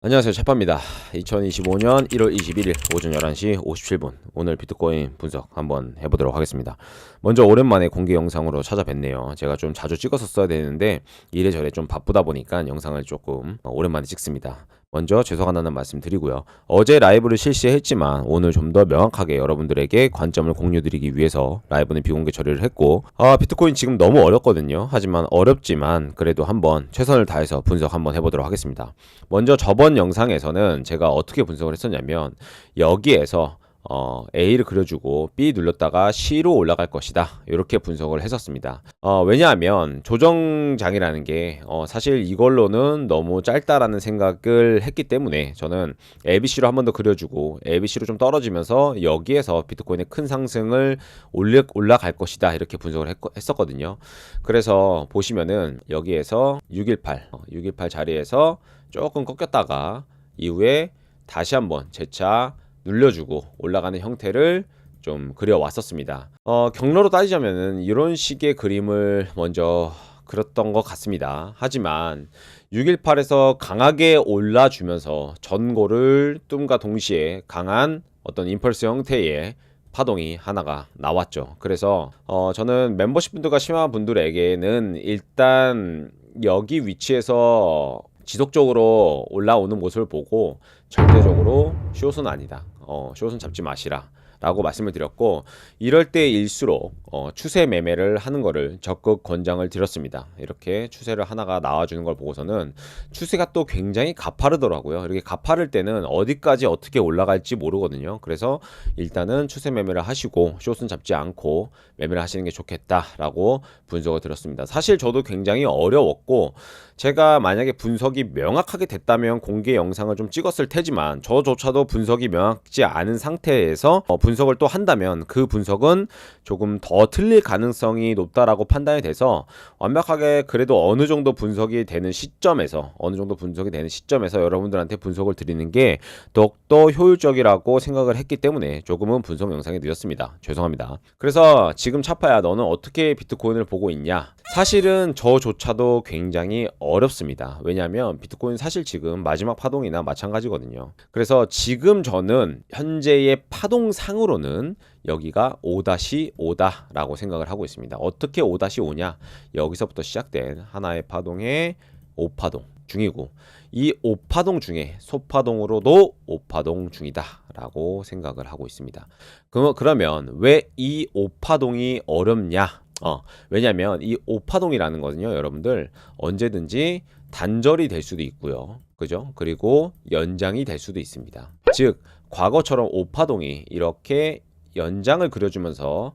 안녕하세요, 차파입니다. 2025년 1월 21일 오전 11시 57분 오늘 비트코인 분석 한번 해보도록 하겠습니다. 먼저 오랜만에 공개 영상으로 찾아뵙네요. 제가 좀 자주 찍었었어야 되는데 이래저래 좀 바쁘다 보니까 영상을 조금 오랜만에 찍습니다. 먼저 죄송하다는 말씀 드리고요. 어제 라이브를 실시했지만 오늘 좀 더 명확하게 여러분들에게 관점을 공유드리기 위해서 라이브는 비공개 처리를 했고, 비트코인 지금 너무 어렵거든요. 하지만 어렵지만 그래도 한번 최선을 다해서 분석 한번 해보도록 하겠습니다. 먼저 저번 영상에서는 제가 어떻게 분석을 했었냐면 여기에서 A를 그려주고 B 눌렀다가 C로 올라갈 것이다, 이렇게 분석을 했었습니다. 왜냐하면 조정장이라는 게 사실 이걸로는 너무 짧다라는 생각을 했기 때문에 저는 ABC로 한 번 더 그려주고 ABC로 좀 떨어지면서 여기에서 비트코인의 큰 상승을 올라갈 것이다, 이렇게 분석을 했었거든요. 그래서 보시면은 여기에서 618 자리에서 조금 꺾였다가 이후에 다시 한번 재차 눌려주고 올라가는 형태를 좀 그려왔었습니다. 경로로 따지자면은 이런 식의 그림을 먼저 그렸던 것 같습니다. 하지만 618에서 강하게 올라주면서 전고를 뜸과 동시에 강한 어떤 임펄스 형태의 파동이 하나가 나왔죠. 그래서 저는 멤버십 분들과 심화 분들에게는 일단 여기 위치에서 지속적으로 올라오는 모습을 보고 절대적으로 숏은 아니다, 숏은 잡지 마시라 라고 말씀을 드렸고, 이럴 때일수록 추세 매매를 하는 거를 적극 권장을 드렸습니다. 이렇게 추세를 하나가 나와주는 걸 보고서는 추세가 또 굉장히 가파르더라고요. 이렇게 가파를 때는 어디까지 어떻게 올라갈지 모르거든요. 그래서 일단은 추세 매매를 하시고 숏은 잡지 않고 매매를 하시는 게 좋겠다라고 분석을 드렸습니다. 사실 저도 굉장히 어려웠고, 제가 만약에 분석이 명확하게 됐다면 공개 영상을 좀 찍었을 테지만 저조차도 분석이 명확지 않은 상태에서 분석을 또 한다면 그 분석은 조금 더 틀릴 가능성이 높다라고 판단이 돼서 완벽하게 그래도 어느 정도 분석이 되는 시점에서 여러분들한테 분석을 드리는 게 더욱더 효율적이라고 생각을 했기 때문에 조금은 분석 영상이 늦었습니다. 죄송합니다. 그래서 지금 차파야, 너는 어떻게 비트코인을 보고 있냐? 사실은 저조차도 굉장히 어렵습니다. 왜냐하면 비트코인 사실 지금 마지막 파동이나 마찬가지거든요. 그래서 지금 저는 현재의 파동상으로는 여기가 5-5다 라고 생각을 하고 있습니다. 어떻게 5-5냐? 여기서부터 시작된 하나의 파동의 5파동 중이고, 이 5파동 중에 소파동으로도 5파동 중이다 라고 생각을 하고 있습니다. 그러면 왜 이 5파동이 어렵냐? 왜냐면 이 5파동이라는 거는요, 여러분들 언제든지 단절이 될 수도 있고요. 그죠? 그리고 연장이 될 수도 있습니다. 즉 과거처럼 5파동이 이렇게 연장을 그려주면서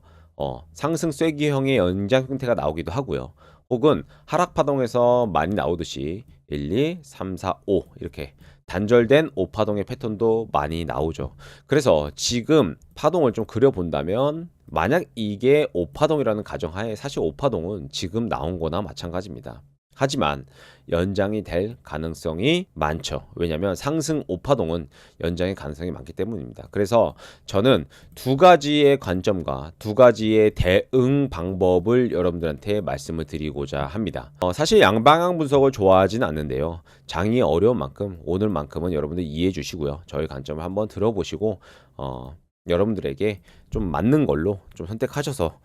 상승 쐐기형의 연장 형태가 나오기도 하고요. 혹은 하락파동에서 많이 나오듯이 1, 2, 3, 4, 5 이렇게 단절된 5파동의 패턴도 많이 나오죠. 그래서 지금 파동을 좀 그려본다면, 만약 이게 5파동이라는 가정하에 사실 5파동은 지금 나온 거나 마찬가지입니다. 하지만 연장이 될 가능성이 많죠. 왜냐하면 상승 5파동은 연장의 가능성이 많기 때문입니다. 그래서 저는 두 가지의 관점과 두 가지의 대응 방법을 여러분들한테 말씀을 드리고자 합니다. 사실 양방향 분석을 좋아하진 않는데요. 장이 어려운 만큼 오늘만큼은 여러분들 이해해 주시고요. 저희 관점을 한번 들어보시고 여러분들에게 좀 맞는 걸로 좀 선택하셔서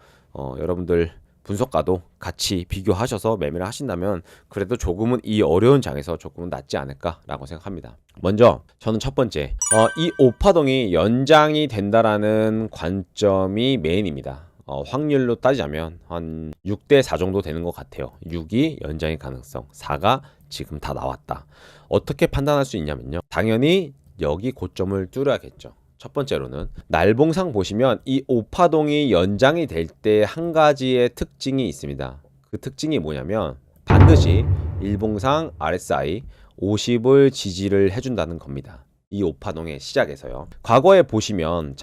여러분들 분석가도 같이 비교하셔서 매매를 하신다면 그래도 조금은 이 어려운 장에서 조금은 낫지 않을까라고 생각합니다. 먼저 저는 첫 번째, 이 5파동이 연장이 된다라는 관점이 메인입니다. 확률로 따지자면 한 6대4 정도 되는 것 같아요. 6이 연장의 가능성, 4가 지금 다 나왔다. 어떻게 판단할 수 있냐면요, 당연히 여기 고점을 뚫어야겠죠. 첫 번째로는 날봉상 보시면 이 5파동이 연장이 될 때 한 가지의 특징이 있습니다. 그 특징이 뭐냐면 반드시 일봉상 RSI 50을 지지를 해준다는 겁니다. 이 5파동의 시작에서요. 과거에 보시면,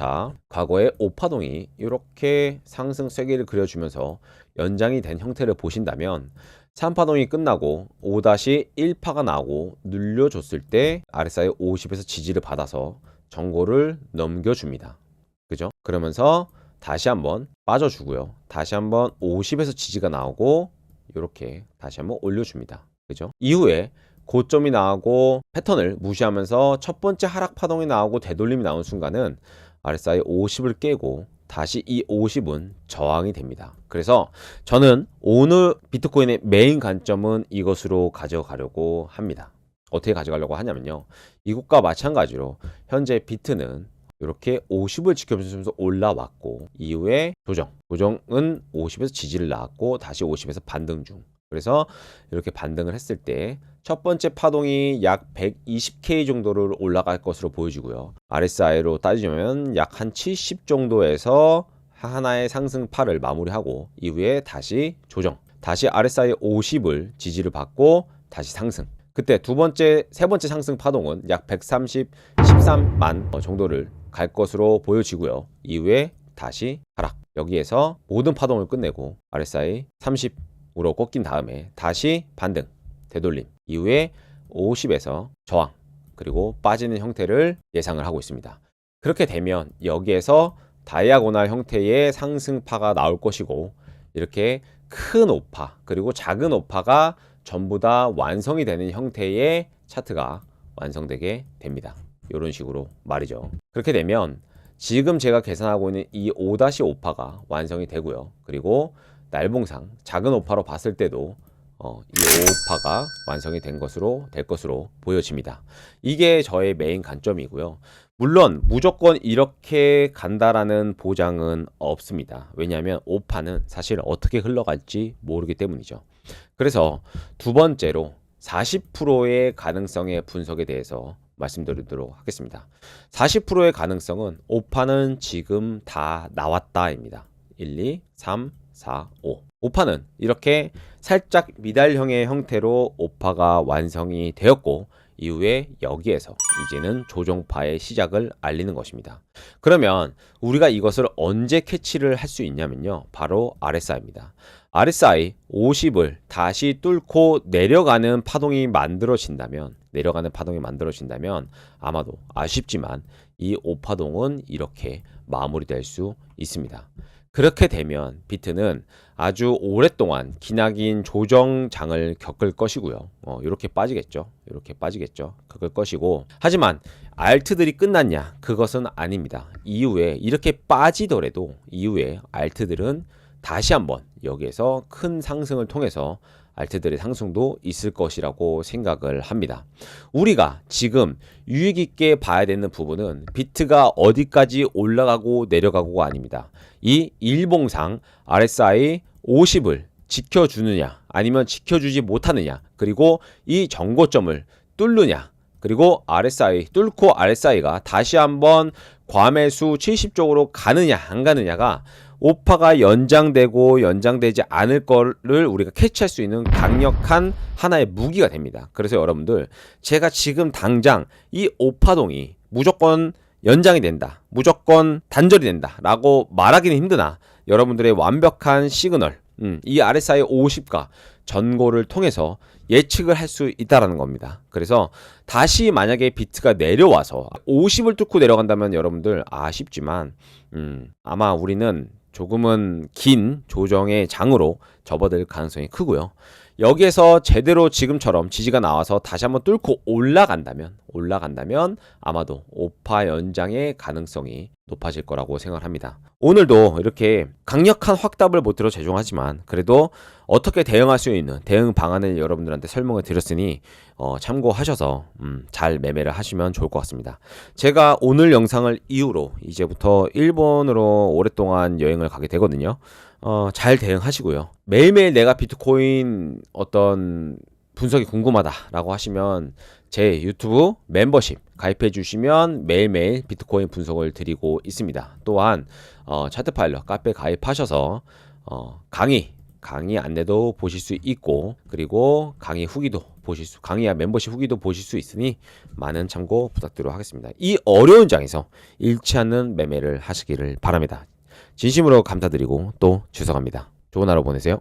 과거에 5파동이 이렇게 상승 쐐기를 그려주면서 연장이 된 형태를 보신다면 3파동이 끝나고 5-1파가 나오고 눌려줬을 때 RSI 50에서 지지를 받아서 정고를 넘겨줍니다. 그죠? 그러면서 다시 한번 빠져주고요. 다시 한번 50에서 지지가 나오고 이렇게 다시 한번 올려줍니다. 그죠? 이후에 고점이 나오고 패턴을 무시하면서 첫 번째 하락 파동이 나오고 되돌림이 나온 순간은 RSI 50을 깨고 다시 이 50은 저항이 됩니다. 그래서 저는 오늘 비트코인의 메인 관점은 이것으로 가져가려고 합니다. 어떻게 가져가려고 하냐면요. 이것과 마찬가지로 현재 비트는 이렇게 50을 지켜주면서 올라왔고 이후에 조정은 50에서 지지를 나왔고 다시 50에서 반등 중. 그래서 이렇게 반등을 했을 때 첫 번째 파동이 약 120K 정도를 올라갈 것으로 보여지고요. RSI로 따지면 약 한 70 정도에서 하나의 상승파를 마무리하고 이후에 다시 조정, 다시 RSI 50을 지지를 받고 다시 상승. 그때 세 번째 상승 파동은 약 13만 정도를 갈 것으로 보여지고요. 이후에 다시 하락. 여기에서 모든 파동을 끝내고 RSI 30으로 꺾인 다음에 다시 반등, 되돌림. 이후에 50에서 저항, 그리고 빠지는 형태를 예상을 하고 있습니다. 그렇게 되면 여기에서 다이아고날 형태의 상승파가 나올 것이고 이렇게 큰 오파 그리고 작은 오파가 전부 다 완성이 되는 형태의 차트가 완성되게 됩니다. 이런 식으로 말이죠. 그렇게 되면 지금 제가 계산하고 있는 이 5-5파가 완성이 되고요. 그리고 날봉상 작은 오파로 봤을 때도 이 5파가 완성이 될 것으로 보여집니다. 이게 저의 메인 관점이고요. 물론 무조건 이렇게 간다라는 보장은 없습니다. 왜냐하면 5파는 사실 어떻게 흘러갈지 모르기 때문이죠. 그래서 두 번째로 40%의 가능성의 분석에 대해서 말씀드리도록 하겠습니다. 40%의 가능성은 5파는 지금 다 나왔다입니다. 1, 2, 3, 4, 5. 5파는 이렇게 살짝 미달형의 형태로 5파가 완성이 되었고 이후에 여기에서 이제는 조정파의 시작을 알리는 것입니다. 그러면 우리가 이것을 언제 캐치를 할 수 있냐면요. 바로 RSI입니다. RSI 50을 다시 뚫고 내려가는 파동이 만들어진다면 아마도 아쉽지만 이 5파동은 이렇게 마무리될 수 있습니다. 그렇게 되면 비트는 아주 오랫동안 기나긴 조정장을 겪을 것이고요. 이렇게 빠지겠죠. 겪을 것이고 하지만 알트들이 끝났냐? 그것은 아닙니다. 이후에 이렇게 빠지더라도 이후에 알트들은 다시 한번 여기에서 큰 상승을 통해서 알트들의 상승도 있을 것이라고 생각을 합니다. 우리가 지금 유익 있게 봐야 되는 부분은 비트가 어디까지 올라가고 내려가고가 아닙니다. 이 일봉상 RSI 50을 지켜주느냐 아니면 지켜주지 못하느냐 그리고 이 정고점을 뚫느냐 그리고 뚫고 RSI가 다시 한번 과매수 70쪽으로 가느냐 안 가느냐가 오파가 연장되고 연장되지 않을 거를 우리가 캐치할 수 있는 강력한 하나의 무기가 됩니다. 그래서 여러분들 제가 지금 당장 이 오파동이 무조건 연장이 된다, 무조건 단절이 된다 라고 말하기는 힘드나 여러분들의 완벽한 시그널 이 RSI 50과 전고를 통해서 예측을 할 수 있다라는 겁니다. 그래서 다시 만약에 비트가 내려와서 50을 뚫고 내려간다면 여러분들 아쉽지만 아마 우리는 조금은 긴 조정의 장으로 접어들 가능성이 크고요. 여기에서 제대로 지금처럼 지지가 나와서 다시 한번 뚫고 올라간다면 아마도 오파 연장의 가능성이 높아질 거라고 생각합니다. 오늘도 이렇게 강력한 확답을 못 들어 죄송하지만 그래도 어떻게 대응할 수 있는 대응 방안을 여러분들한테 설명을 드렸으니 참고하셔서 잘 매매를 하시면 좋을 것 같습니다. 제가 오늘 영상을 이후로 이제부터 일본으로 오랫동안 여행을 가게 되거든요. 잘 대응하시고요. 매일매일 내가 비트코인 어떤 분석이 궁금하다라고 하시면 제 유튜브 멤버십 가입해 주시면 매일매일 비트코인 분석을 드리고 있습니다. 또한 차트파일럿 카페 가입하셔서 강의 안내도 보실 수 있고 그리고 강의와 멤버십 후기도 보실 수 있으니 많은 참고 부탁드리도록 하겠습니다. 이 어려운 장에서 잃지 않는 매매를 하시기를 바랍니다. 진심으로 감사드리고 또 죄송합니다. 좋은 하루 보내세요.